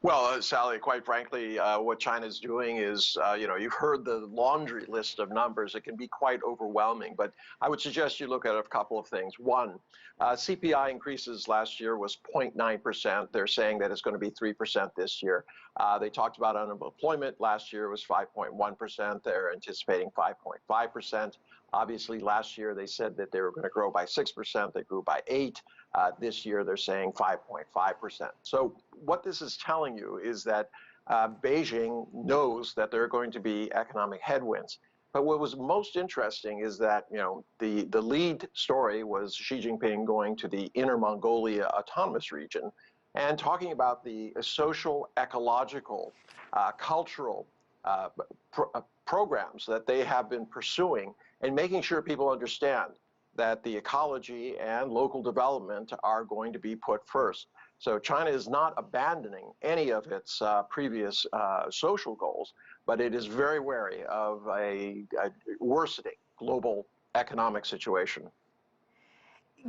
Well, Sally, quite frankly, what China's doing is, you've heard the laundry list of numbers. It can be quite overwhelming, but I would suggest you look at a couple of things. One, CPI increases last year was 0.9%. They're saying that it's going to be 3% this year. They talked about unemployment last year was 5.1%. They're anticipating 5.5%. Obviously, last year they said that they were going to grow by 6%. They grew by 8%. This year they're saying 5.5%. So what this is telling you is that Beijing knows that there are going to be economic headwinds. But what was most interesting is that the lead story was Xi Jinping going to the Inner Mongolia Autonomous Region and talking about the social, ecological, cultural programs that they have been pursuing and making sure people understand that the ecology and local development are going to be put first. So China is not abandoning any of its previous social goals, but it is very wary of a worsening global economic situation.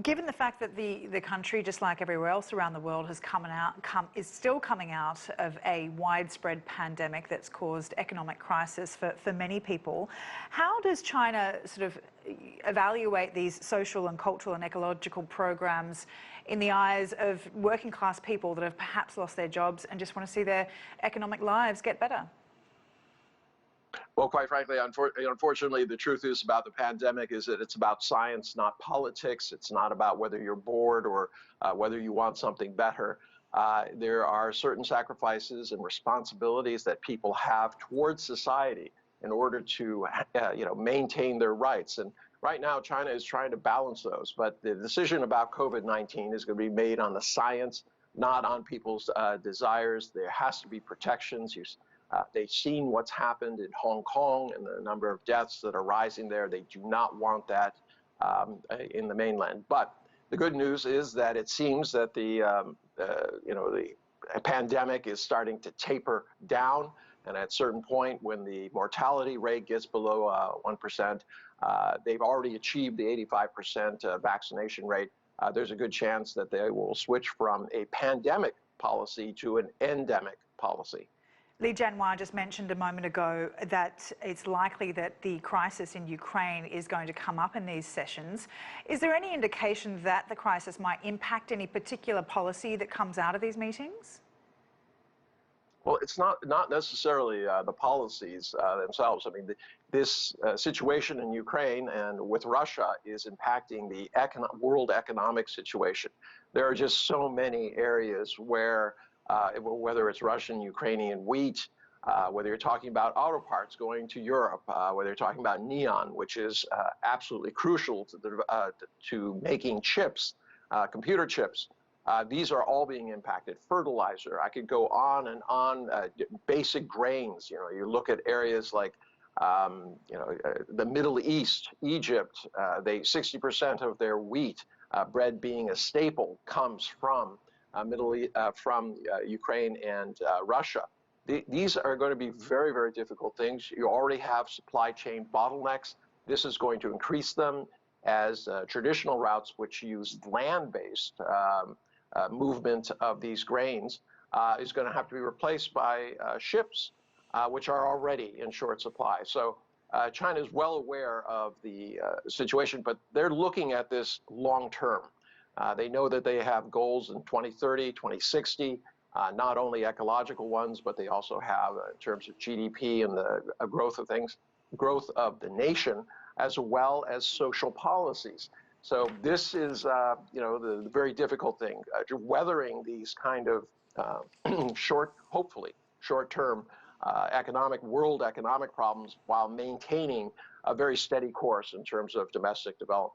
Given the fact that the country, just like everywhere else around the world, is still coming out of a widespread pandemic that's caused economic crisis for many people, how does China sort of evaluate these social and cultural and ecological programs in the eyes of working class people that have perhaps lost their jobs and just want to see their economic lives get better? Well, quite frankly, unfortunately, the truth is about the pandemic is that it's about science, not politics. It's not about whether you're bored or whether you want something better. There are certain sacrifices and responsibilities that people have towards society in order to, maintain their rights. And right now, China is trying to balance those. But the decision about COVID-19 is going to be made on the science, not on people's desires. There has to be protections. They've seen what's happened in Hong Kong and the number of deaths that are rising there. They do not want that in the mainland. But the good news is that it seems that the pandemic is starting to taper down. And at a certain point, when the mortality rate gets below 1%, they've already achieved the 85% vaccination rate. There's a good chance that they will switch from a pandemic policy to an endemic policy. Li Jianhua just mentioned a moment ago that it's likely that the crisis in Ukraine is going to come up in these sessions. Is there any indication that the crisis might impact any particular policy that comes out of these meetings? Well, it's not necessarily the policies themselves. I mean, this situation in Ukraine and with Russia is impacting the world economic situation. There are just so many areas where whether it's Russian, Ukrainian wheat, whether you're talking about auto parts going to Europe, whether you're talking about neon, which is absolutely crucial to making chips, computer chips. These are all being impacted. Fertilizer, I could go on and on. Basic grains, you look at areas like, the Middle East, Egypt, 60% of their wheat, bread being a staple, comes from Ukraine and Russia. These are going to be very, very difficult things. You already have supply chain bottlenecks. This is going to increase them as traditional routes, which use land-based movement of these grains, is going to have to be replaced by ships, which are already in short supply. So China is well aware of the situation, but they're looking at this long term. They know that they have goals in 2030, 2060, not only ecological ones, but they also have in terms of GDP and the growth of things, growth of the nation, as well as social policies. So this is, the very difficult thing, weathering these kind of hopefully short-term world economic problems while maintaining a very steady course in terms of domestic development.